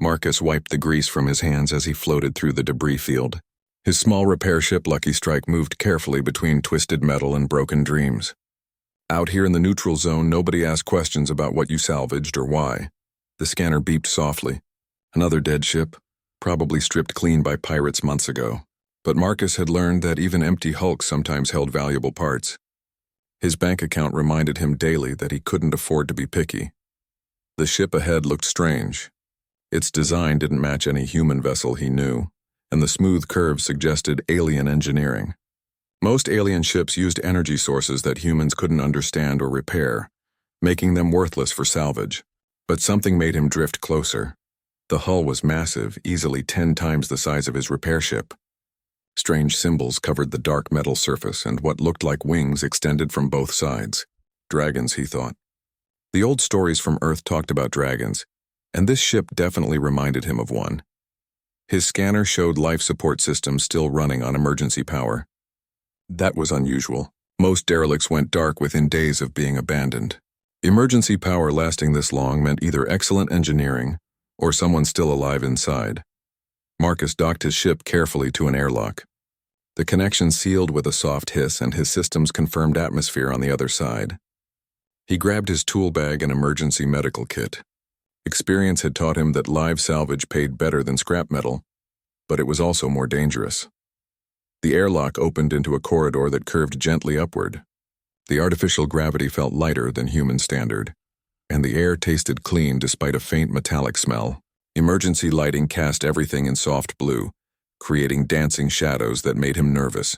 Marcus wiped the grease from his hands as he floated through the debris field. His small repair ship Lucky Strike moved carefully between twisted metal and broken dreams. Out here in the neutral zone, nobody asked questions about what you salvaged or why. The scanner beeped softly. Another dead ship, probably stripped clean by pirates months ago. But Marcus had learned that even empty hulks sometimes held valuable parts. His bank account reminded him daily that he couldn't afford to be picky. The ship ahead looked strange. Its design didn't match any human vessel he knew, and the smooth curves suggested alien engineering. Most alien ships used energy sources that humans couldn't understand or repair, making them worthless for salvage. But something made him drift closer. The hull was massive, easily 10 times the size of his repair ship. Strange symbols covered the dark metal surface, and what looked like wings extended from both sides. Dragons, he thought. The old stories from Earth talked about dragons, and this ship definitely reminded him of one. His scanner showed life support systems still running on emergency power. That was unusual. Most derelicts went dark within days of being abandoned. Emergency power lasting this long meant either excellent engineering or someone still alive inside. Marcus docked his ship carefully to an airlock. The connection sealed with a soft hiss, and his systems confirmed atmosphere on the other side. He grabbed his tool bag and emergency medical kit. Experience had taught him that live salvage paid better than scrap metal, but it was also more dangerous. The airlock opened into a corridor that curved gently upward. The artificial gravity felt lighter than human standard, and the air tasted clean despite a faint metallic smell. Emergency lighting cast everything in soft blue, creating dancing shadows that made him nervous.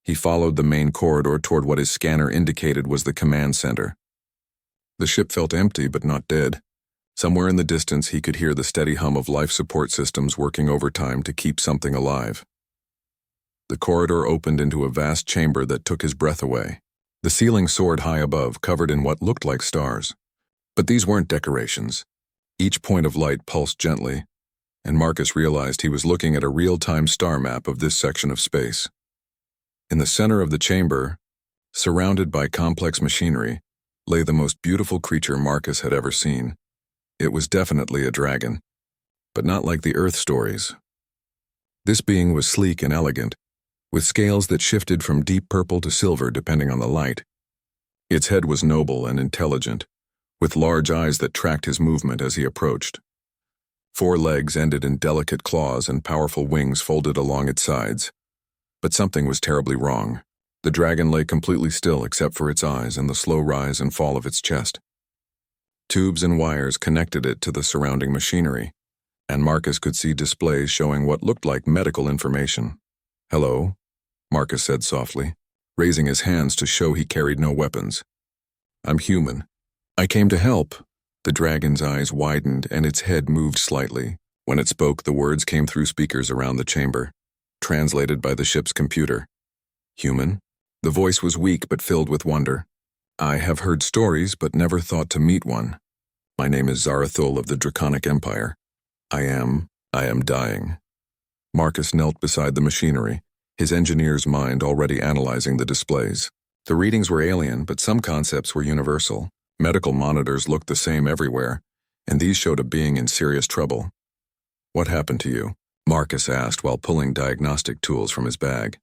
He followed the main corridor toward what his scanner indicated was the command center. The ship felt empty but not dead. Somewhere in the distance he could hear the steady hum of life support systems working overtime to keep something alive. The corridor opened into a vast chamber that took his breath away. The ceiling soared high above, covered in what looked like stars. But these weren't decorations. Each point of light pulsed gently, and Marcus realized he was looking at a real-time star map of this section of space. In the center of the chamber, surrounded by complex machinery, lay the most beautiful creature Marcus had ever seen. It was definitely a dragon, but not like the Earth stories. This being was sleek and elegant, with scales that shifted from deep purple to silver depending on the light. Its head was noble and intelligent, with large eyes that tracked his movement as he approached. 4 legs ended in delicate claws and powerful wings folded along its sides. But something was terribly wrong. The dragon lay completely still except for its eyes and the slow rise and fall of its chest. Tubes and wires connected it to the surrounding machinery, and Marcus could see displays showing what looked like medical information. "Hello," Marcus said softly, raising his hands to show he carried no weapons. "I'm human. I came to help." The dragon's eyes widened and its head moved slightly. When it spoke, the words came through speakers around the chamber, translated by the ship's computer. "Human?" The voice was weak but filled with wonder. "I have heard stories but never thought to meet one. My name is Zarathul of the Draconic Empire. I am dying." Marcus knelt beside the machinery, his engineer's mind already analyzing the displays. The readings were alien, but some concepts were universal. Medical monitors looked the same everywhere, and these showed a being in serious trouble. "What happened to you?" Marcus asked while pulling diagnostic tools from his bag.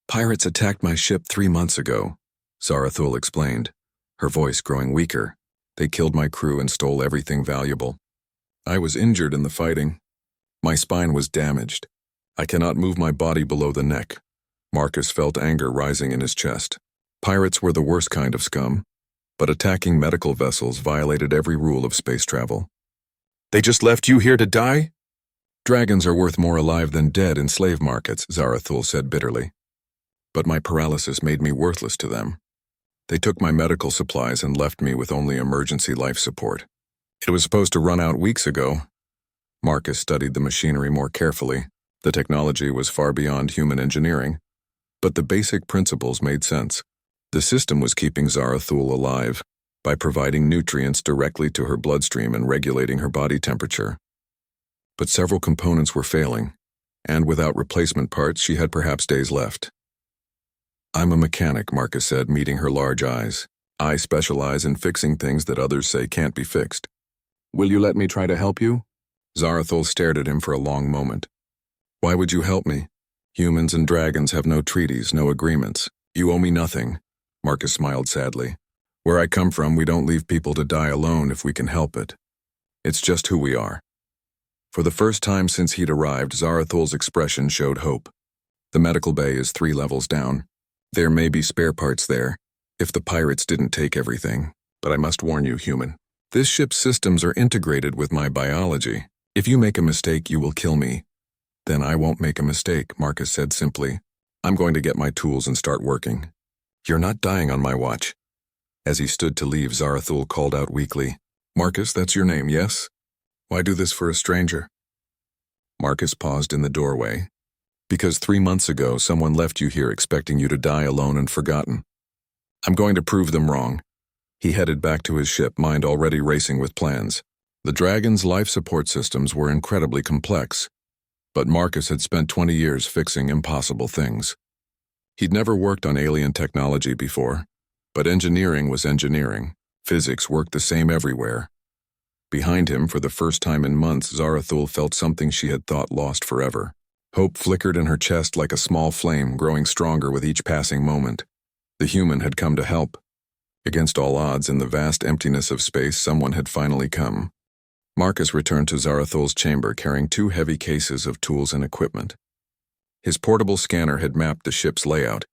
"Pirates attacked my ship 3 months ago," Zarathul explained, her voice growing weaker. "They killed my crew and stole everything valuable. I was injured in the fighting. My spine was damaged. I cannot move my body below the neck." Marcus felt anger rising in his chest. Pirates were the worst kind of scum, but attacking medical vessels violated every rule of space travel. "They just left you here to die?" "Dragons are worth more alive than dead in slave markets," Zarathul said bitterly. "But my paralysis made me worthless to them. They took my medical supplies and left me with only emergency life support. It was supposed to run out weeks ago." Marcus studied the machinery more carefully. The technology was far beyond human engineering, but the basic principles made sense. The system was keeping Zarathul alive by providing nutrients directly to her bloodstream and regulating her body temperature. But several components were failing, and without replacement parts, she had perhaps days left. "I'm a mechanic," Marcus said, meeting her large eyes. "I specialize in fixing things that others say can't be fixed." "Will you let me try to help you?" Zarathul stared at him for a long moment. Why would you help me? Humans and dragons have no treaties, no agreements. You owe me nothing. Marcus smiled sadly. Where I come from, we don't leave people to die alone if we can help it. It's just who we are. For the first time since he'd arrived, Zarathul's expression showed hope. The medical bay is 3 levels down. There may be spare parts there, if the pirates didn't take everything. But I must warn you, human. This ship's systems are integrated with my biology. If you make a mistake, you will kill me. Then I won't make a mistake, Marcus said simply. I'm going to get my tools and start working. You're not dying on my watch. As he stood to leave, Zarathul called out weakly, Marcus, that's your name, yes? Why do this for a stranger? Marcus paused in the doorway. Because 3 months ago, someone left you here expecting you to die alone and forgotten. I'm going to prove them wrong. He headed back to his ship, mind already racing with plans. The Dragon's life support systems were incredibly complex, but Marcus had spent 20 years fixing impossible things. He'd never worked on alien technology before, but engineering was engineering. Physics worked the same everywhere. Behind him, for the first time in months, Zarathul felt something she had thought lost forever. Hope flickered in her chest like a small flame, growing stronger with each passing moment. The human had come to help. Against all odds, in the vast emptiness of space, someone had finally come. Marcus returned to Zarathul's chamber carrying 2 heavy cases of tools and equipment. His portable scanner had mapped the ship's layout,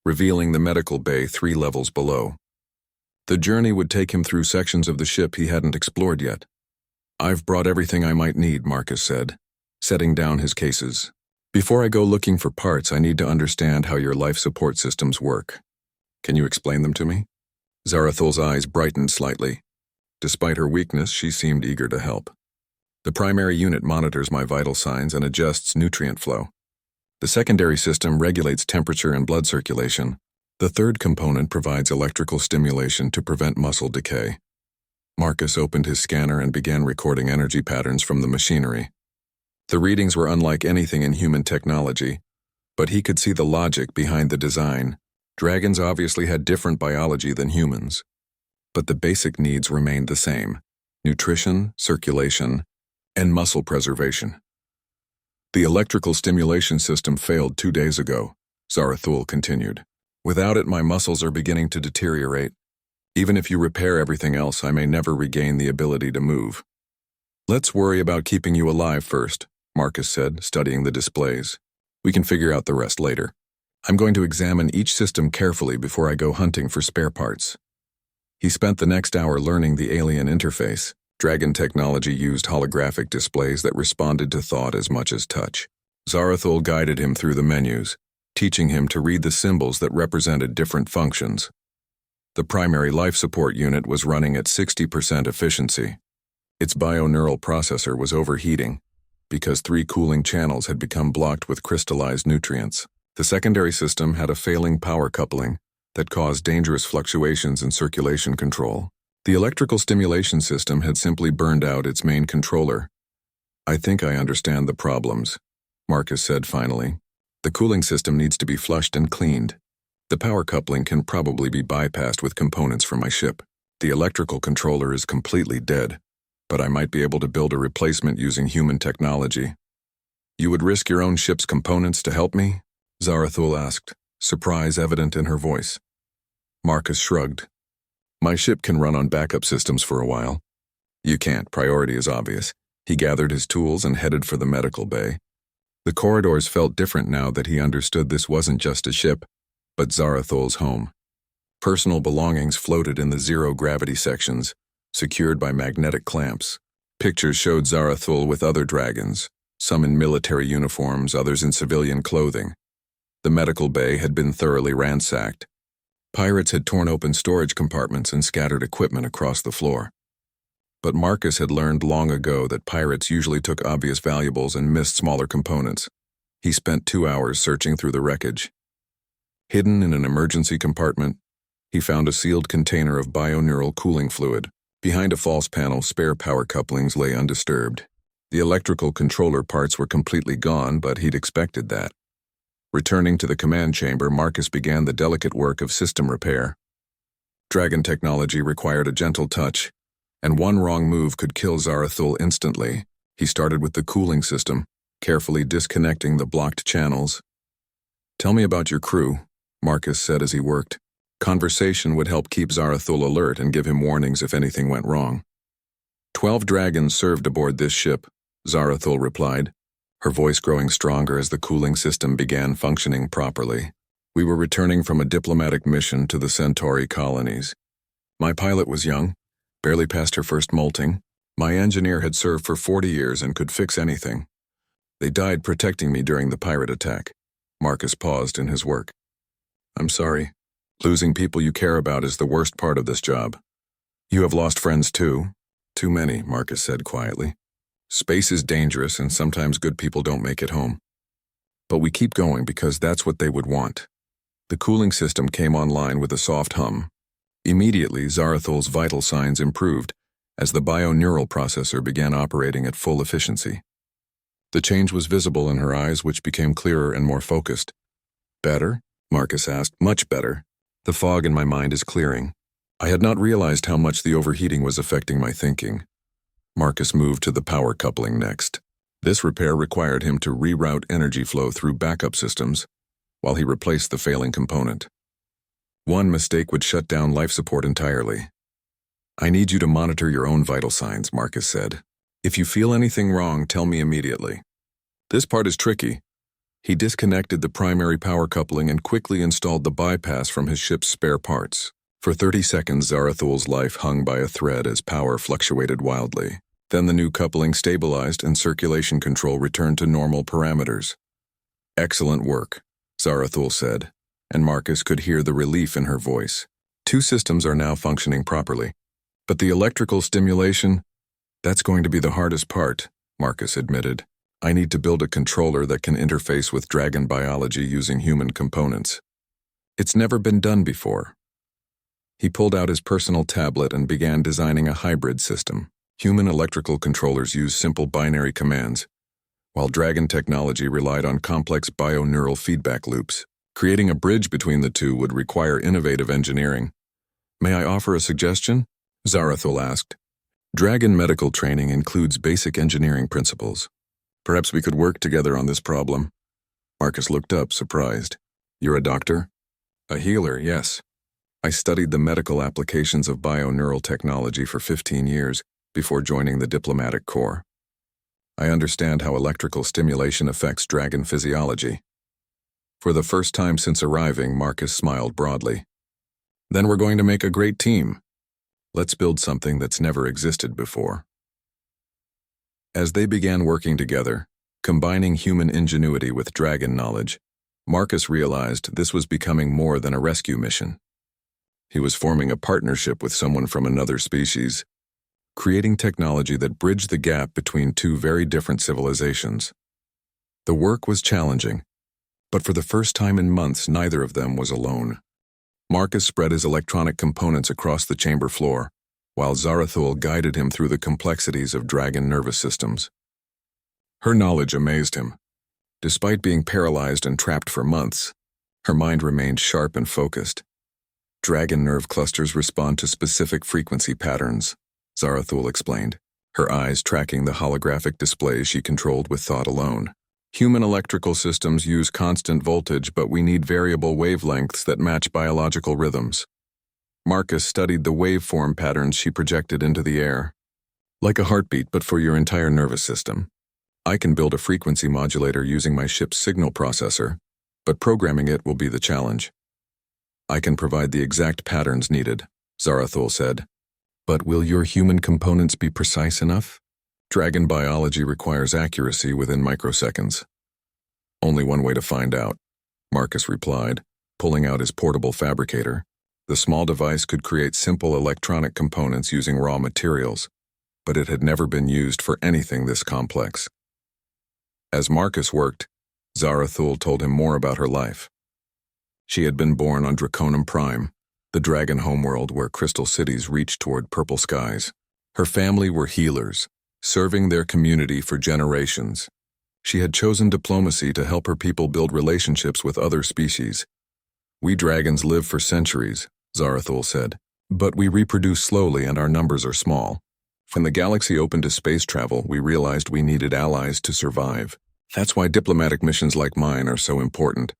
revealing the medical bay 3 levels below. The journey would take him through sections of the ship he hadn't explored yet. I've brought everything I might need, Marcus said, setting down his cases. Before I go looking for parts, I need to understand how your life support systems work. Can you explain them to me? Zarathul's eyes brightened slightly. Despite her weakness, she seemed eager to help. The primary unit monitors my vital signs and adjusts nutrient flow. The secondary system regulates temperature and blood circulation. The third component provides electrical stimulation to prevent muscle decay. Marcus opened his scanner and began recording energy patterns from the machinery. The readings were unlike anything in human technology, but he could see the logic behind the design. Dragons obviously had different biology than humans, but the basic needs remained the same: nutrition, circulation, and muscle preservation. The electrical stimulation system failed 2 days ago, Zarathul continued. Without it, my muscles are beginning to deteriorate. Even if you repair everything else, I may never regain the ability to move. Let's worry about keeping you alive first, Marcus said, studying the displays. We can figure out the rest later. I'm going to examine each system carefully before I go hunting for spare parts. He spent the next hour learning the alien interface. Dragon technology used holographic displays that responded to thought as much as touch. Zarathul guided him through the menus, teaching him to read the symbols that represented different functions. The primary life support unit was running at 60% efficiency. Its bioneural processor was overheating because 3 cooling channels had become blocked with crystallized nutrients. The secondary system had a failing power coupling that caused dangerous fluctuations in circulation control. The electrical stimulation system had simply burned out its main controller. I think I understand the problems, Marcus said finally. The cooling system needs to be flushed and cleaned. The power coupling can probably be bypassed with components from my ship. The electrical controller is completely dead, but I might be able to build a replacement using human technology. You would risk your own ship's components to help me? Zarathul asked, surprise evident in her voice. Marcus shrugged. My ship can run on backup systems for a while. You can't, priority is obvious. He gathered his tools and headed for the medical bay. The corridors felt different now that he understood this wasn't just a ship, but Zarathul's home. Personal belongings floated in the zero-gravity sections, secured by magnetic clamps. Pictures showed Zarathul with other dragons, some in military uniforms, others in civilian clothing. The medical bay had been thoroughly ransacked. Pirates had torn open storage compartments and scattered equipment across the floor. But Marcus had learned long ago that pirates usually took obvious valuables and missed smaller components. He spent 2 hours searching through the wreckage. Hidden in an emergency compartment, he found a sealed container of bioneural cooling fluid. Behind a false panel, spare power couplings lay undisturbed. The electrical controller parts were completely gone, but he'd expected that. Returning to the command chamber, Marcus began the delicate work of system repair. Dragon technology required a gentle touch, and one wrong move could kill Zarathul instantly. He started with the cooling system, carefully disconnecting the blocked channels. "Tell me about your crew," Marcus said as he worked. Conversation would help keep Zarathul alert and give him warnings if anything went wrong. 12 dragons served aboard this ship, Zarathul replied, her voice growing stronger as the cooling system began functioning properly. "We were returning from a diplomatic mission to the Centauri colonies. My pilot was young, barely past her first molting. My engineer had served for 40 years and could fix anything. They died protecting me during the pirate attack." Marcus paused in his work. "I'm sorry. Losing people you care about is the worst part of this job. You have lost friends too." "Too many," Marcus said quietly. "Space is dangerous and sometimes good people don't make it home. But we keep going because that's what they would want." The cooling system came online with a soft hum. Immediately, Zarathul's vital signs improved as the bioneural processor began operating at full efficiency. The change was visible in her eyes, which became clearer and more focused. "Better?" Marcus asked. "Much better. The fog in my mind is clearing. I had not realized how much the overheating was affecting my thinking." Marcus moved to the power coupling next. This repair required him to reroute energy flow through backup systems while he replaced the failing component. One mistake would shut down life support entirely. "I need you to monitor your own vital signs," Marcus said. "If you feel anything wrong, tell me immediately." This part is tricky. He disconnected the primary power coupling and quickly installed the bypass from his ship's spare parts. For 30 seconds, Zarathul's life hung by a thread as power fluctuated wildly. Then the new coupling stabilized and circulation control returned to normal parameters. "Excellent work," Zarathul said, and Marcus could hear the relief in her voice. 2 systems are now functioning properly. "But the electrical stimulation? That's going to be the hardest part," Marcus admitted. "I need to build a controller that can interface with dragon biology using human components. It's never been done before." He pulled out his personal tablet and began designing a hybrid system. Human electrical controllers use simple binary commands, while dragon technology relied on complex bioneural feedback loops. Creating a bridge between the two would require innovative engineering. "May I offer a suggestion?" Zarathul asked. "Dragon medical training includes basic engineering principles. Perhaps we could work together on this problem." Marcus looked up, surprised. "You're a doctor?" "A healer, yes. I studied the medical applications of bioneural technology for 15 years before joining the diplomatic corps. I understand how electrical stimulation affects dragon physiology." For the first time since arriving, Marcus smiled broadly. "Then we're going to make a great team. Let's build something that's never existed before." As they began working together, combining human ingenuity with dragon knowledge, Marcus realized this was becoming more than a rescue mission. He was forming a partnership with someone from another species, creating technology that bridged the gap between 2 very different civilizations. The work was challenging, but for the first time in months, neither of them was alone. Marcus spread his electronic components across the chamber floor, while Zarathul guided him through the complexities of dragon nervous systems. Her knowledge amazed him. Despite being paralyzed and trapped for months, her mind remained sharp and focused. "Dragon nerve clusters respond to specific frequency patterns," Zarathul explained, her eyes tracking the holographic displays she controlled with thought alone. "Human electrical systems use constant voltage, but we need variable wavelengths that match biological rhythms." Marcus studied the waveform patterns she projected into the air. "Like a heartbeat, but for your entire nervous system. I can build a frequency modulator using my ship's signal processor, but programming it will be the challenge." "I can provide the exact patterns needed," Zarathul said. "But will your human components be precise enough?" "Dragon biology requires accuracy within microseconds." "Only one way to find out," Marcus replied, pulling out his portable fabricator. The small device could create simple electronic components using raw materials, but it had never been used for anything this complex. As Marcus worked, Zarathul told him more about her life. She had been born on Draconum Prime, the dragon homeworld where crystal cities reach toward purple skies. Her family were healers, serving their community for generations. She had chosen diplomacy to help her people build relationships with other species. "We dragons live for centuries," Zarathul said, "but we reproduce slowly and our numbers are small. When the galaxy opened to space travel, we realized we needed allies to survive. That's why diplomatic missions like mine are so important.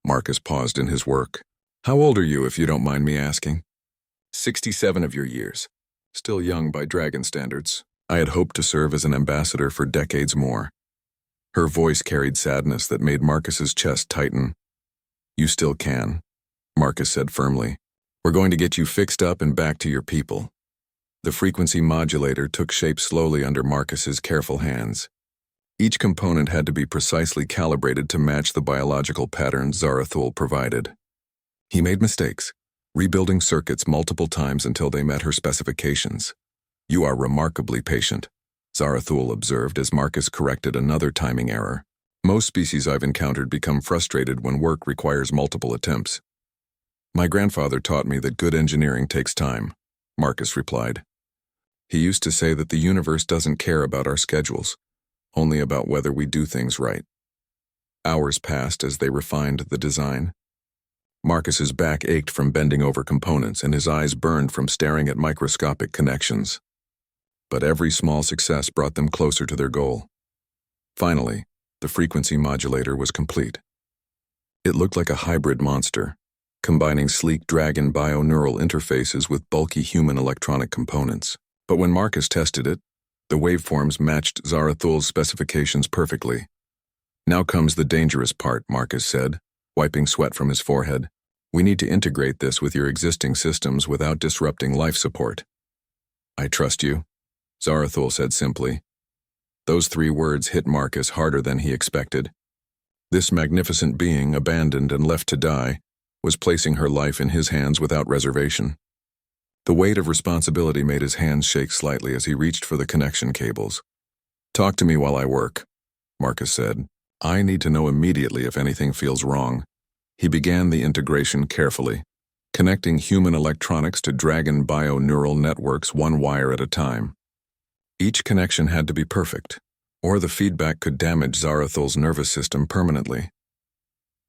Marcus paused in his work. How old are you, if you don't mind me asking? 67 of your years. Still young by dragon standards. I had hoped to serve as an ambassador for decades more. Her voice carried sadness that made Marcus's chest tighten. You still can, Marcus said firmly. We're going to get you fixed up and back to your people. The frequency modulator took shape slowly under Marcus's careful hands. Each component had to be precisely calibrated to match the biological patterns Zarathul provided. He made mistakes, rebuilding circuits multiple times until they met her specifications. You are remarkably patient, Zarathul observed as Marcus corrected another timing error. Most species I've encountered become frustrated when work requires multiple attempts. My grandfather taught me that good engineering takes time, Marcus replied. He used to say that the universe doesn't care about our schedules, only about whether we do things right. Hours passed as they refined the design. Marcus's back ached from bending over components and his eyes burned from staring at microscopic connections. But every small success brought them closer to their goal. Finally, the frequency modulator was complete. It looked like a hybrid monster, combining sleek dragon bio-neural interfaces with bulky human electronic components. But when Marcus tested it, the waveforms matched Zarathul's specifications perfectly. Now comes the dangerous part, Marcus said, wiping sweat from his forehead. We need to integrate this with your existing systems without disrupting life support. I trust you, Zarathul said simply. Those 3 words hit Marcus harder than he expected. This magnificent being, abandoned and left to die, was placing her life in his hands without reservation. The weight of responsibility made his hands shake slightly as he reached for the connection cables. Talk to me while I work, Marcus said. I need to know immediately if anything feels wrong. He began the integration carefully, connecting human electronics to dragon bio-neural networks one wire at a time. Each connection had to be perfect, or the feedback could damage Zarathul's nervous system permanently.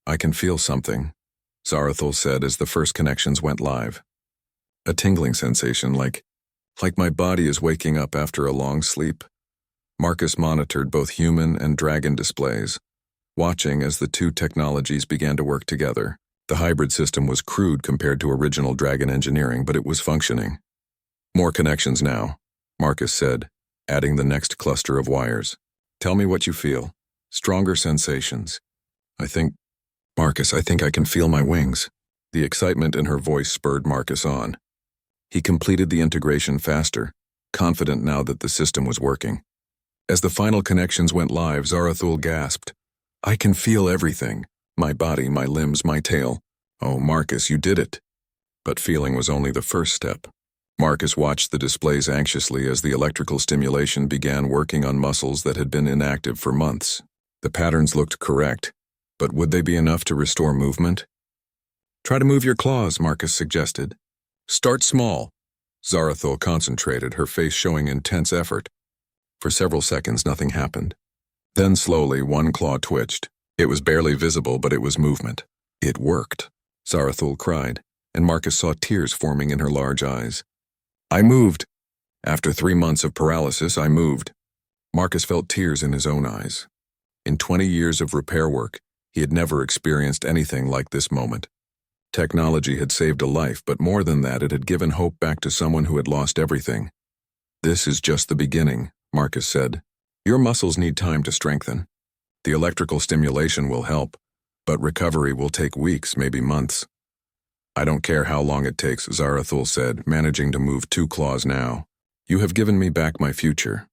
I can feel something, Zarathul said as the first connections went live. A tingling sensation like my body is waking up after a long sleep. Marcus monitored both human and dragon displays, watching as the 2 technologies began to work together. The hybrid system was crude compared to original dragon engineering, but it was functioning. More connections now, Marcus said, adding the next cluster of wires. Tell me what you feel. Stronger sensations. Marcus, I think I can feel my wings. The excitement in her voice spurred Marcus on. He completed the integration faster, confident now that the system was working. As the final connections went live, Zarathul gasped. I can feel everything. My body, my limbs, my tail. Oh, Marcus, you did it. But feeling was only the first step. Marcus watched the displays anxiously as the electrical stimulation began working on muscles that had been inactive for months. The patterns looked correct, but would they be enough to restore movement? Try to move your claws, Marcus suggested. Start small. Zarathul concentrated, her face showing intense effort. For several seconds, nothing happened. Then slowly, one claw twitched. It was barely visible, but it was movement. It worked, Zarathul cried, and Marcus saw tears forming in her large eyes. I moved. After 3 months of paralysis, I moved. Marcus felt tears in his own eyes. In 20 years of repair work, he had never experienced anything like this moment. Technology had saved a life, but more than that, it had given hope back to someone who had lost everything. This is just the beginning, Marcus said. Your muscles need time to strengthen. The electrical stimulation will help, but recovery will take weeks, maybe months. I don't care how long it takes, Zarathul said, managing to move 2 claws now. You have given me back my future.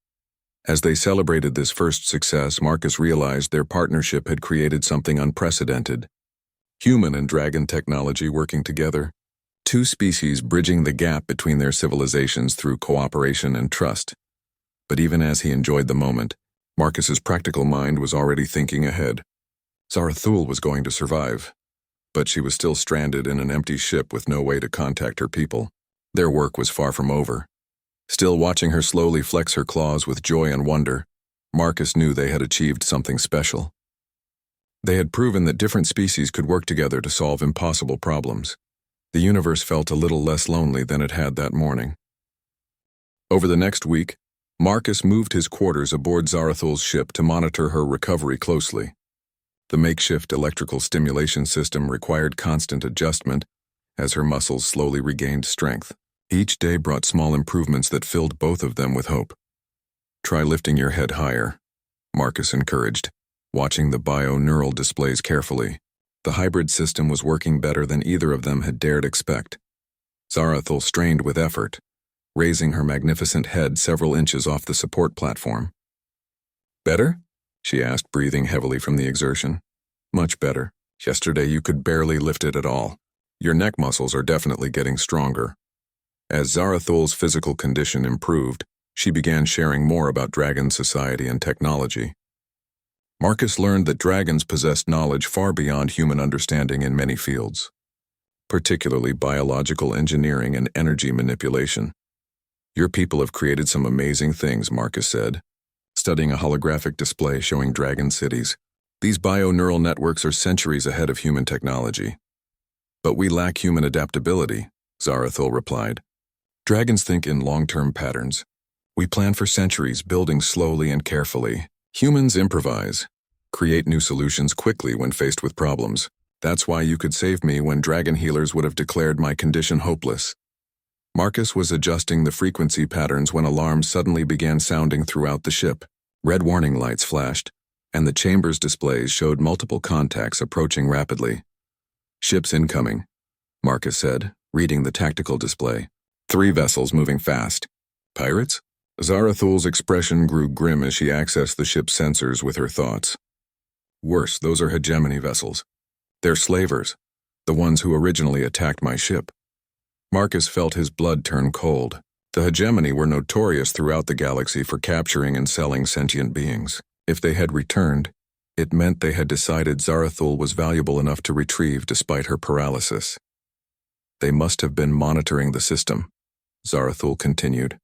As they celebrated this first success, Marcus realized their partnership had created something unprecedented. Human and dragon technology working together, 2 species bridging the gap between their civilizations through cooperation and trust. But even as he enjoyed the moment, Marcus's practical mind was already thinking ahead. Zarathul was going to survive, but she was still stranded in an empty ship with no way to contact her people. Their work was far from over. Still watching her slowly flex her claws with joy and wonder, Marcus knew they had achieved something special. They had proven that different species could work together to solve impossible problems. The universe felt a little less lonely than it had that morning. Over the next week, Marcus moved his quarters aboard Zarathul's ship to monitor her recovery closely. The makeshift electrical stimulation system required constant adjustment as her muscles slowly regained strength. Each day brought small improvements that filled both of them with hope. "Try lifting your head higher," Marcus encouraged, watching the bio-neural displays carefully. The hybrid system was working better than either of them had dared expect. Zarathul strained with effort, raising her magnificent head several inches off the support platform. "Better?" she asked, breathing heavily from the exertion. "Much better. Yesterday you could barely lift it at all. Your neck muscles are definitely getting stronger." As Zarathul's physical condition improved, she began sharing more about dragon society and technology. Marcus learned that dragons possessed knowledge far beyond human understanding in many fields, particularly biological engineering and energy manipulation. "Your people have created some amazing things," Marcus said, studying a holographic display showing dragon cities. "These bio-neural networks are centuries ahead of human technology." "But we lack human adaptability," Zarathul replied. "Dragons think in long-term patterns. We plan for centuries, building slowly and carefully. Humans improvise, create new solutions quickly when faced with problems. That's why you could save me when dragon healers would have declared my condition hopeless." Marcus was adjusting the frequency patterns when alarms suddenly began sounding throughout the ship. Red warning lights flashed, and the chamber's displays showed multiple contacts approaching rapidly. "Ships incoming," Marcus said, reading the tactical display. 3 vessels moving fast." "Pirates?" Zarathul's expression grew grim as she accessed the ship's sensors with her thoughts. "Worse, those are hegemony vessels. They're slavers, the ones who originally attacked my ship." Marcus felt his blood turn cold. The hegemony were notorious throughout the galaxy for capturing and selling sentient beings. If they had returned, it meant they had decided Zarathul was valuable enough to retrieve despite her paralysis. "They must have been monitoring the system," Zarathul continued,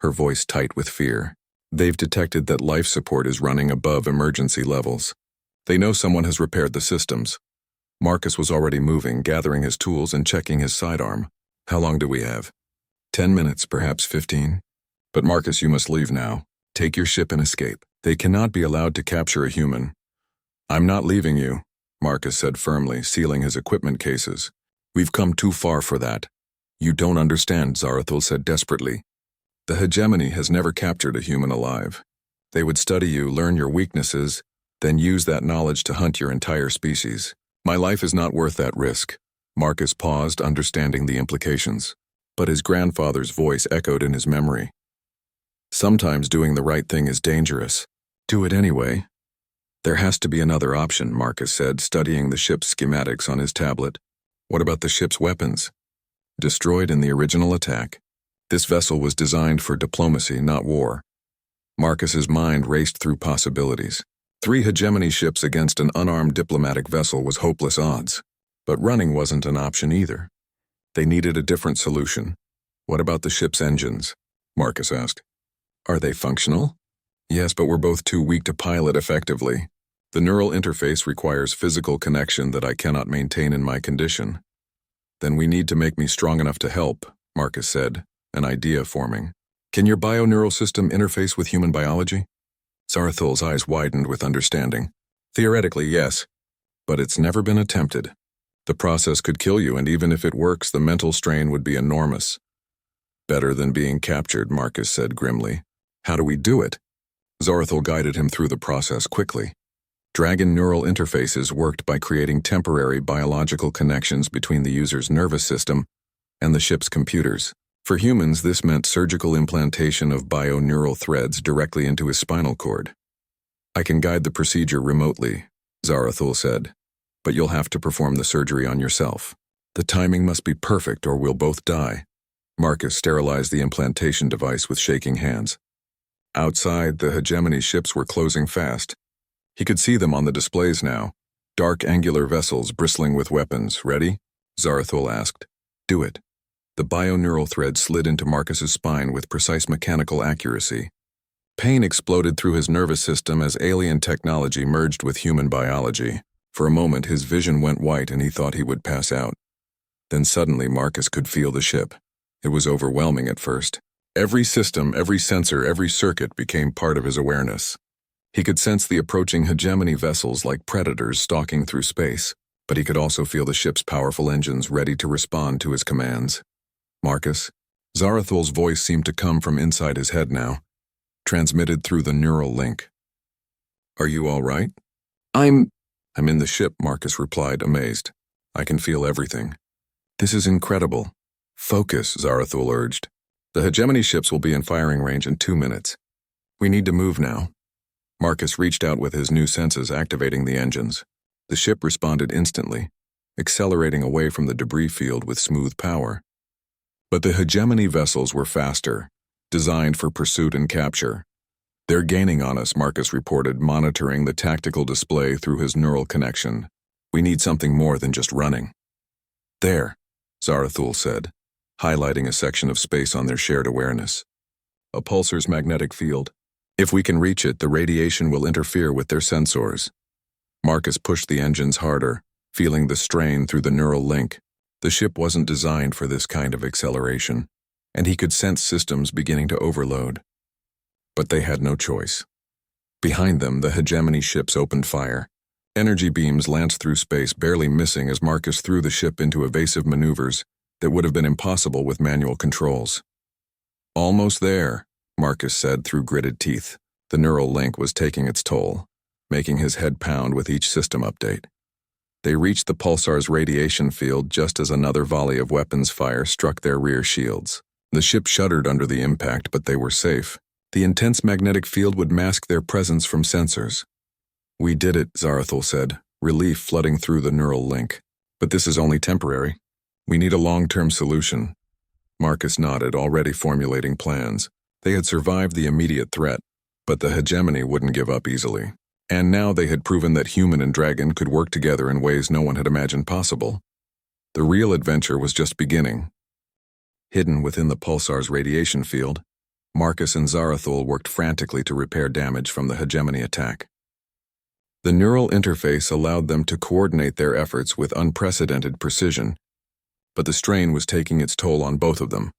her voice tight with fear. "They've detected that life support is running above emergency levels. They know someone has repaired the systems." Marcus was already moving, gathering his tools and checking his sidearm. "How long do we have?" 10 minutes, perhaps 15. "But Marcus, you must leave now. Take your ship and escape. They cannot be allowed to capture a human." "I'm not leaving you," Marcus said firmly, sealing his equipment cases. "We've come too far for that." "You don't understand," Zarathul said desperately. "The hegemony has never captured a human alive. They would study you, learn your weaknesses, then use that knowledge to hunt your entire species. My life is not worth that risk." Marcus paused, understanding the implications, but his grandfather's voice echoed in his memory. "Sometimes doing the right thing is dangerous. Do it anyway." "There has to be another option," Marcus said, studying the ship's schematics on his tablet. "What about the ship's weapons?" "Destroyed in the original attack. This vessel was designed for diplomacy, not war." Marcus's mind raced through possibilities. 3 hegemony ships against an unarmed diplomatic vessel was hopeless odds. But running wasn't an option either. They needed a different solution. "What about the ship's engines?" Marcus asked. "Are they functional?" "Yes, but we're both too weak to pilot effectively. The neural interface requires physical connection that I cannot maintain in my condition." "Then we need to make me strong enough to help," Marcus said, an idea forming. "Can your bio-neural system interface with human biology?" Zarathul's eyes widened with understanding. "Theoretically, yes, but it's never been attempted. The process could kill you, and even if it works, the mental strain would be enormous." "Better than being captured," Marcus said grimly. "How do we do it?" Zarathul guided him through the process quickly. Dragon neural interfaces worked by creating temporary biological connections between the user's nervous system and the ship's computers. For humans, this meant surgical implantation of bio-neural threads directly into his spinal cord. "I can guide the procedure remotely," Zarathul said, "but you'll have to perform the surgery on yourself. The timing must be perfect or we'll both die." Marcus sterilized the implantation device with shaking hands. Outside, the hegemony ships were closing fast. He could see them on the displays now, dark angular vessels bristling with weapons. "Ready?" Zarathul asked. "Do it." The bio-neural thread slid into Marcus's spine with precise mechanical accuracy. Pain exploded through his nervous system as alien technology merged with human biology. For a moment, his vision went white and he thought he would pass out. Then suddenly, Marcus could feel the ship. It was overwhelming at first. Every system, every sensor, every circuit became part of his awareness. He could sense the approaching hegemony vessels like predators stalking through space, but he could also feel the ship's powerful engines ready to respond to his commands. Marcus, Zarathul's voice seemed to come from inside his head now, transmitted through the neural link. Are you all right? I'm in the ship, Marcus replied, amazed. I can feel everything. This is incredible. Focus, Zarathul urged. The hegemony ships will be in firing range in 2 minutes. We need to move now. Marcus reached out with his new senses, activating the engines. The ship responded instantly, accelerating away from the debris field with smooth power. But the hegemony vessels were faster, designed for pursuit and capture. They're gaining on us, Marcus reported, monitoring the tactical display through his neural connection. We need something more than just running. There, Zarathul said, highlighting a section of space on their shared awareness. A pulsar's magnetic field. If we can reach it, the radiation will interfere with their sensors. Marcus pushed the engines harder, feeling the strain through the neural link. The ship wasn't designed for this kind of acceleration, and he could sense systems beginning to overload. But they had no choice. Behind them, the hegemony ships opened fire. Energy beams lanced through space, barely missing as Marcus threw the ship into evasive maneuvers that would have been impossible with manual controls. Almost there, Marcus said through gritted teeth. The neural link was taking its toll, making his head pound with each system update. They reached the pulsar's radiation field just as another volley of weapons fire struck their rear shields. The ship shuddered under the impact, but they were safe. The intense magnetic field would mask their presence from sensors. We did it, Zarathul said, relief flooding through the neural link. But this is only temporary. We need a long-term solution. Marcus nodded, already formulating plans. They had survived the immediate threat, but the hegemony wouldn't give up easily. And now they had proven that human and dragon could work together in ways no one had imagined possible. The real adventure was just beginning. Hidden within the pulsar's radiation field, Marcus and Zarathul worked frantically to repair damage from the hegemony attack. The neural interface allowed them to coordinate their efforts with unprecedented precision, but the strain was taking its toll on both of them.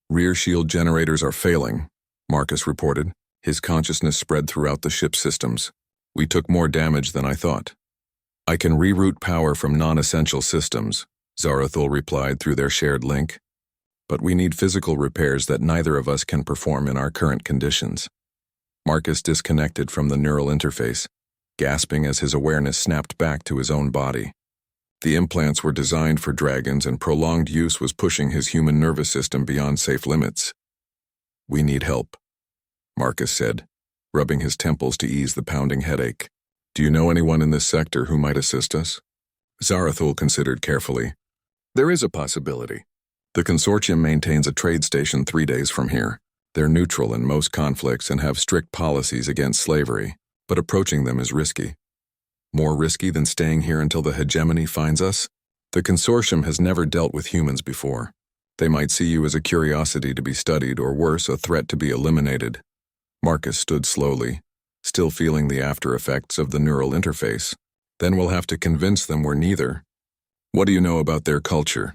Rear shield generators are failing, Marcus reported. His consciousness spread throughout the ship's systems. We took more damage than I thought. I can reroute power from non-essential systems, Zarathul replied through their shared link. But we need physical repairs that neither of us can perform in our current conditions. Marcus disconnected from the neural interface, gasping as his awareness snapped back to his own body. The implants were designed for dragons, and prolonged use was pushing his human nervous system beyond safe limits. We need help, Marcus said, rubbing his temples to ease the pounding headache. Do you know anyone in this sector who might assist us? Zarathul considered carefully. There is a possibility. The consortium maintains a trade station 3 days from here. They're neutral in most conflicts and have strict policies against slavery, but approaching them is risky. More risky than staying here until the hegemony finds us? The consortium has never dealt with humans before. They might see you as a curiosity to be studied, or worse, a threat to be eliminated. Marcus stood slowly, still feeling the after effects of the neural interface. Then we'll have to convince them we're neither. What do you know about their culture?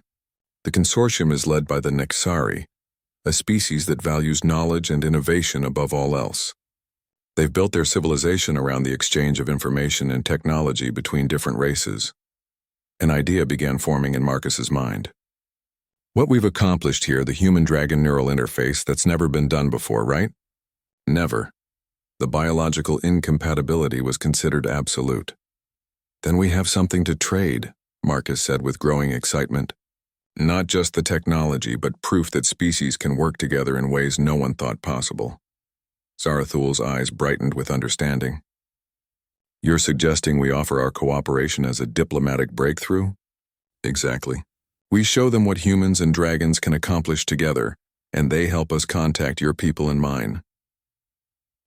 The consortium is led by the Nexari, a species that values knowledge and innovation above all else. They've built their civilization around the exchange of information and technology between different races. An idea began forming in Marcus's mind. What we've accomplished here, the human-dragon neural interface, that's never been done before, right? Never. The biological incompatibility was considered absolute. Then we have something to trade, Marcus said with growing excitement. Not just the technology, but proof that species can work together in ways no one thought possible. Zarathul's eyes brightened with understanding. You're suggesting we offer our cooperation as a diplomatic breakthrough? Exactly. We show them what humans and dragons can accomplish together, and they help us contact your people and mine.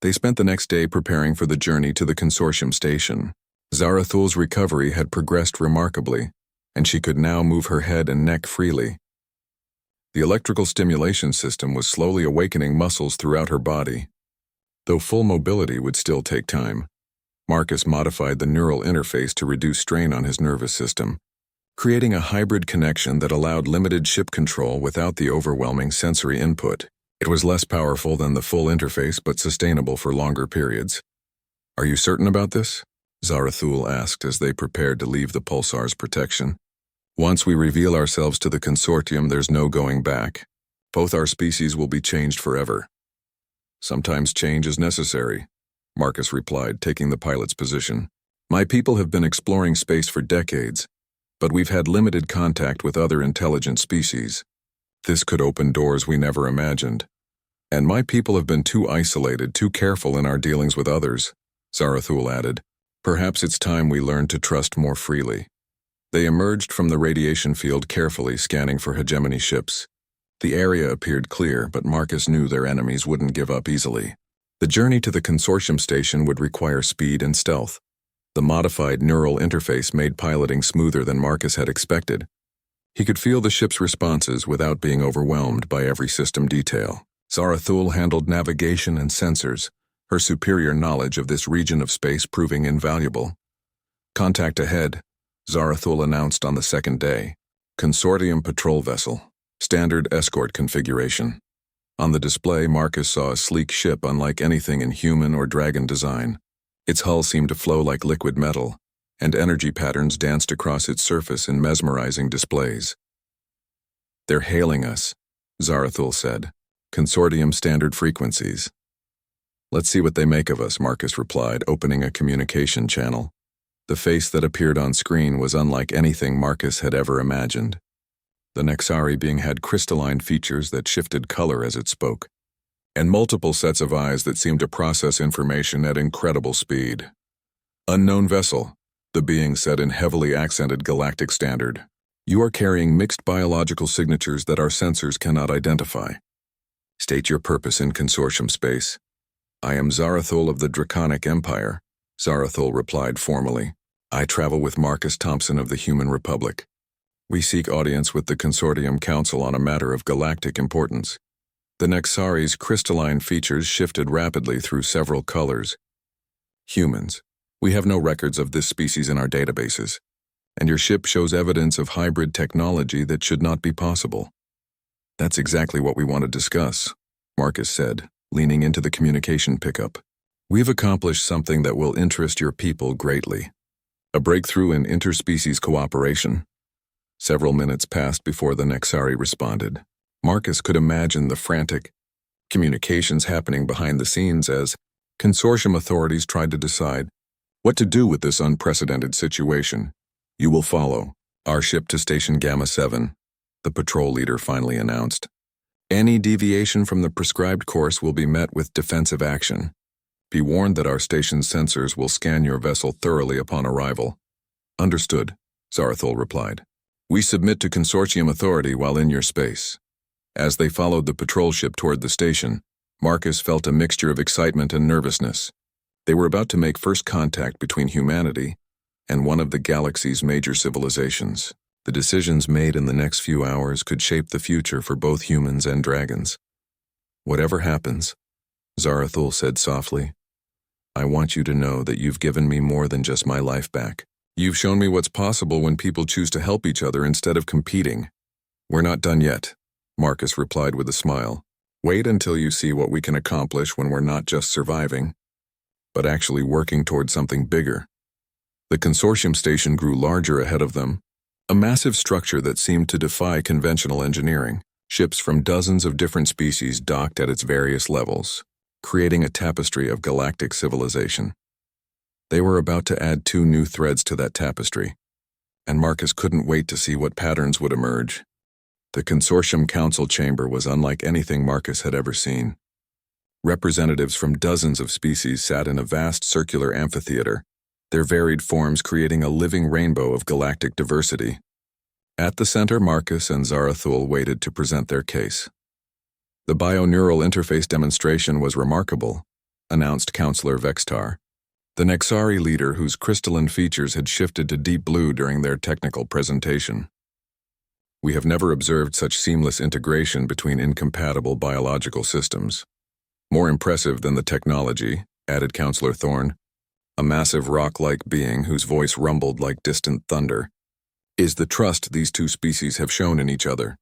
They spent the next day preparing for the journey to the consortium station. Zarathul's recovery had progressed remarkably, and she could now move her head and neck freely. The electrical stimulation system was slowly awakening muscles throughout her body. Though full mobility would still take time, Marcus modified the neural interface to reduce strain on his nervous system, creating a hybrid connection that allowed limited ship control without the overwhelming sensory input. It was less powerful than the full interface, but sustainable for longer periods. Are you certain about this? Zarathul asked as they prepared to leave the pulsar's protection. Once we reveal ourselves to the consortium, there's no going back. Both our species will be changed forever. Sometimes change is necessary, Marcus replied, taking the pilot's position. My people have been exploring space for decades, but we've had limited contact with other intelligent species. This could open doors we never imagined. And my people have been too isolated, too careful in our dealings with others, Zarathul added. Perhaps it's time we learn to trust more freely. They emerged from the radiation field carefully, scanning for hegemony ships. The area appeared clear, but Marcus knew their enemies wouldn't give up easily. The journey to the consortium station would require speed and stealth. The modified neural interface made piloting smoother than Marcus had expected. He could feel the ship's responses without being overwhelmed by every system detail. Zarathul handled navigation and sensors, her superior knowledge of this region of space proving invaluable. Contact ahead, Zarathul announced on the second day. Consortium patrol vessel. Standard escort configuration. On the display, Marcus saw a sleek ship unlike anything in human or dragon design. Its hull seemed to flow like liquid metal, and energy patterns danced across its surface in mesmerizing displays. They're hailing us, Zarathul said. Consortium standard frequencies. Let's see what they make of us, Marcus replied, opening a communication channel. The face that appeared on screen was unlike anything Marcus had ever imagined. The Nexari being had crystalline features that shifted color as it spoke, and multiple sets of eyes that seemed to process information at incredible speed. Unknown vessel, the being said in heavily accented galactic standard. You are carrying mixed biological signatures that our sensors cannot identify. State your purpose in consortium space. I am Zarathul of the Draconic Empire, Zarathul replied formally. I travel with Marcus Thompson of the Human Republic. We seek audience with the Consortium Council on a matter of galactic importance. The Nexari's crystalline features shifted rapidly through several colors. Humans. We have no records of this species in our databases, and your ship shows evidence of hybrid technology that should not be possible. That's exactly what we want to discuss, Marcus said, leaning into the communication pickup. We've accomplished something that will interest your people greatly. A breakthrough in interspecies cooperation. Several minutes passed before the Nexari responded. Marcus could imagine the frantic communications happening behind the scenes as consortium authorities tried to decide what to do with this unprecedented situation. You will follow our ship to Station Gamma 7, the patrol leader finally announced. Any deviation from the prescribed course will be met with defensive action. Be warned that our station's sensors will scan your vessel thoroughly upon arrival. Understood, Zarathul replied. We submit to consortium authority while in your space. As they followed the patrol ship toward the station, Marcus felt a mixture of excitement and nervousness. They were about to make first contact between humanity and one of the galaxy's major civilizations. The decisions made in the next few hours could shape the future for both humans and dragons. Whatever happens, Zarathul said softly, I want you to know that you've given me more than just my life back. You've shown me what's possible when people choose to help each other instead of competing. We're not done yet, Marcus replied with a smile. Wait until you see what we can accomplish when we're not just surviving, but actually working toward something bigger. The consortium station grew larger ahead of them, a massive structure that seemed to defy conventional engineering. Ships from dozens of different species docked at its various levels, creating a tapestry of galactic civilization. They were about to add 2 new threads to that tapestry, and Marcus couldn't wait to see what patterns would emerge. The consortium council chamber was unlike anything Marcus had ever seen. Representatives from dozens of species sat in a vast circular amphitheater, their varied forms creating a living rainbow of galactic diversity. At the center, Marcus and Zarathul waited to present their case. The bioneural interface demonstration was remarkable, announced Counselor Vextar, the Nexari leader whose crystalline features had shifted to deep blue during their technical presentation. We have never observed such seamless integration between incompatible biological systems. More impressive than the technology, added Counselor Thorne, a massive rock-like being whose voice rumbled like distant thunder, is the trust these 2 species have shown in each other.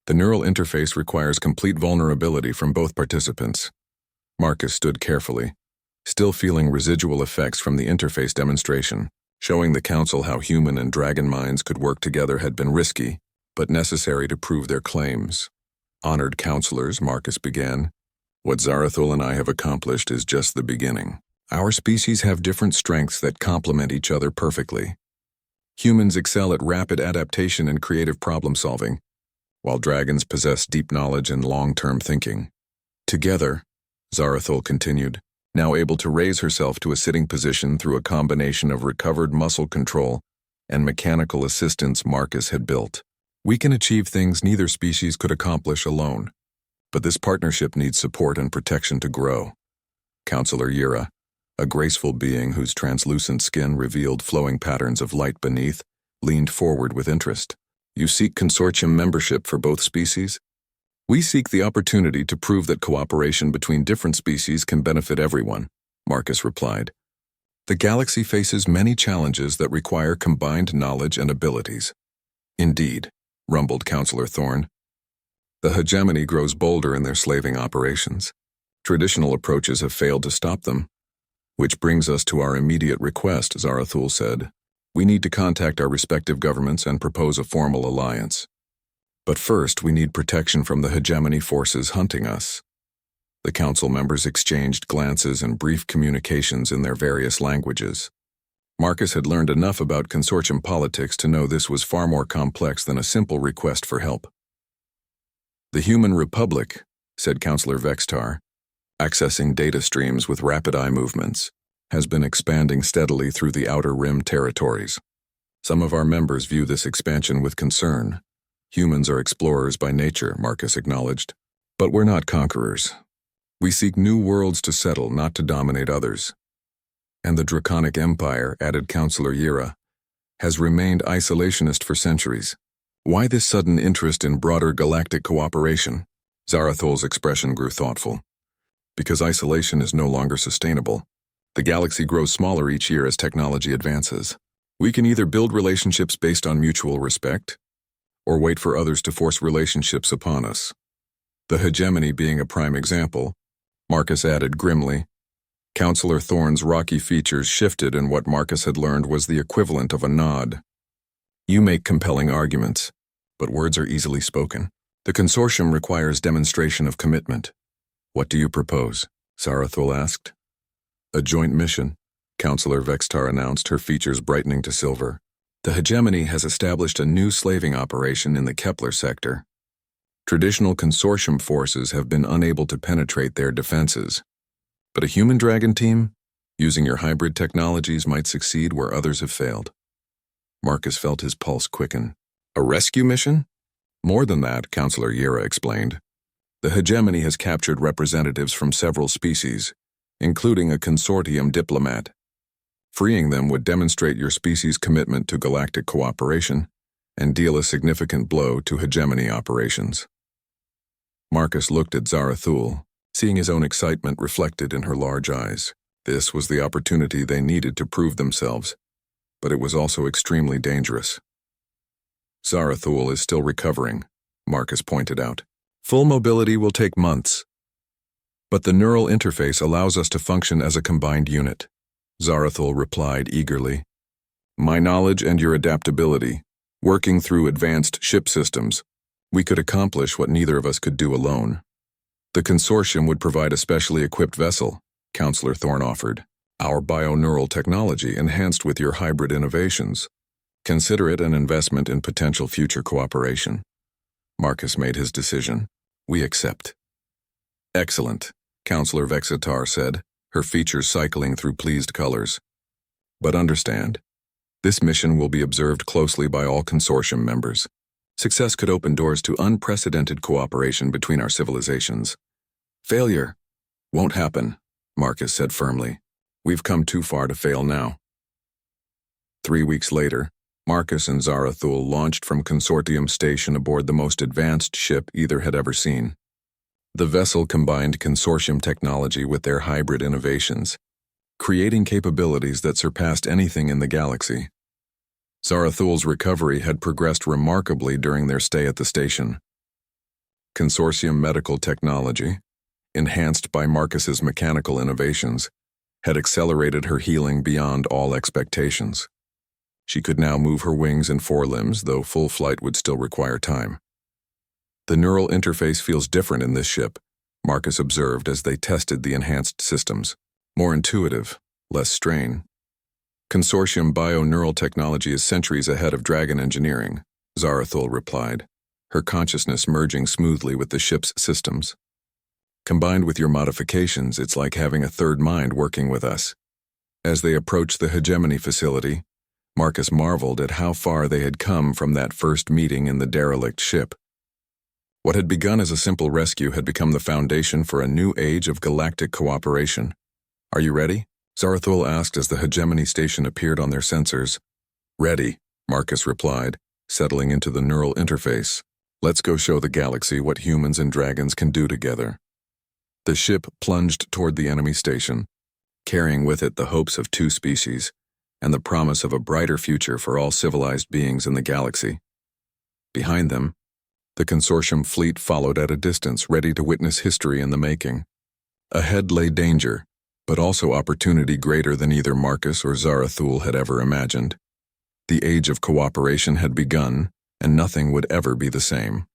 The neural interface requires complete vulnerability from both participants. Marcus stood carefully, still feeling residual effects from the interface demonstration. Showing the council how human and dragon minds could work together had been risky, but necessary to prove their claims. Honored counselors, Marcus began, what Zarathul and I have accomplished is just the beginning. Our species have different strengths that complement each other perfectly. Humans excel at rapid adaptation and creative problem-solving, while dragons possess deep knowledge and long-term thinking. Together, Zarathul continued, now able to raise herself to a sitting position through a combination of recovered muscle control and mechanical assistance Marcus had built. We can achieve things neither species could accomplish alone, but this partnership needs support and protection to grow. Counselor Yura, a graceful being whose translucent skin revealed flowing patterns of light beneath, leaned forward with interest. You seek consortium membership for both species? We seek the opportunity to prove that cooperation between different species can benefit everyone, Marcus replied. The galaxy faces many challenges that require combined knowledge and abilities. Indeed, rumbled Counselor Thorn. The hegemony grows bolder in their slaving operations. Traditional approaches have failed to stop them. Which brings us to our immediate request, Zarathul said. We need to contact our respective governments and propose a formal alliance. But first, we need protection from the hegemony forces hunting us. The council members exchanged glances and brief communications in their various languages. Marcus had learned enough about consortium politics to know this was far more complex than a simple request for help. The Human Republic, said Counselor Vextar, accessing data streams with rapid eye movements, has been expanding steadily through the Outer Rim territories. Some of our members view this expansion with concern. Humans are explorers by nature, Marcus acknowledged. But we're not conquerors. We seek new worlds to settle, not to dominate others. And the Draconic Empire, added Counselor Yura, has remained isolationist for centuries. Why this sudden interest in broader galactic cooperation? Zarathul's expression grew thoughtful. Because isolation is no longer sustainable. The galaxy grows smaller each year as technology advances. We can either build relationships based on mutual respect, or wait for others to force relationships upon us. The hegemony being a prime example, Marcus added grimly. Counselor Thorn's rocky features shifted, and what Marcus had learned was the equivalent of a nod. You make compelling arguments, but words are easily spoken. The consortium requires demonstration of commitment. What do you propose? Zarathul asked. A joint mission, Counselor Vextar announced, her features brightening to silver. The hegemony has established a new slaving operation in the Kepler sector. Traditional consortium forces have been unable to penetrate their defenses. But a human dragon team, using your hybrid technologies, might succeed where others have failed. Marcus felt his pulse quicken. A rescue mission? More than that, Counselor Yura explained. The hegemony has captured representatives from several species, including a consortium diplomat. Freeing them would demonstrate your species' commitment to galactic cooperation and deal a significant blow to hegemony operations. Marcus looked at Zarathul, seeing his own excitement reflected in her large eyes. This was the opportunity they needed to prove themselves, but it was also extremely dangerous. Zarathul is still recovering, Marcus pointed out. Full mobility will take months. But the neural interface allows us to function as a combined unit. Zarathul replied eagerly. My knowledge and your adaptability, working through advanced ship systems, we could accomplish what neither of us could do alone. The consortium would provide a specially equipped vessel, Counselor Thorn offered. Our bioneural technology enhanced with your hybrid innovations. Consider it an investment in potential future cooperation. Marcus made his decision. We accept. Excellent, Counselor Vexatar said, her features cycling through pleased colors. But understand, this mission will be observed closely by all consortium members. Success could open doors to unprecedented cooperation between our civilizations. Failure won't happen, Marcus said firmly. We've come too far to fail now. 3 weeks later, Marcus and Zarathul launched from Consortium Station aboard the most advanced ship either had ever seen. The vessel combined consortium technology with their hybrid innovations, creating capabilities that surpassed anything in the galaxy. Zarathul's recovery had progressed remarkably during their stay at the station. Consortium medical technology, enhanced by Marcus's mechanical innovations, had accelerated her healing beyond all expectations. She could now move her wings and forelimbs, though full flight would still require time. The neural interface feels different in this ship, Marcus observed as they tested the enhanced systems. More intuitive, less strain. Consortium bio-neural technology is centuries ahead of Dragon engineering, Zarathul replied, her consciousness merging smoothly with the ship's systems. Combined with your modifications, it's like having a third mind working with us. As they approached the hegemony facility, Marcus marveled at how far they had come from that first meeting in the derelict ship. What had begun as a simple rescue had become the foundation for a new age of galactic cooperation. Are you ready? Zarathul asked as the hegemony station appeared on their sensors. Ready, Marcus replied, settling into the neural interface. Let's go show the galaxy what humans and dragons can do together. The ship plunged toward the enemy station, carrying with it the hopes of two species and the promise of a brighter future for all civilized beings in the galaxy. Behind them, the consortium fleet followed at a distance, ready to witness history in the making. Ahead lay danger, but also opportunity greater than either Marcus or Zarathul had ever imagined. The age of cooperation had begun, and nothing would ever be the same.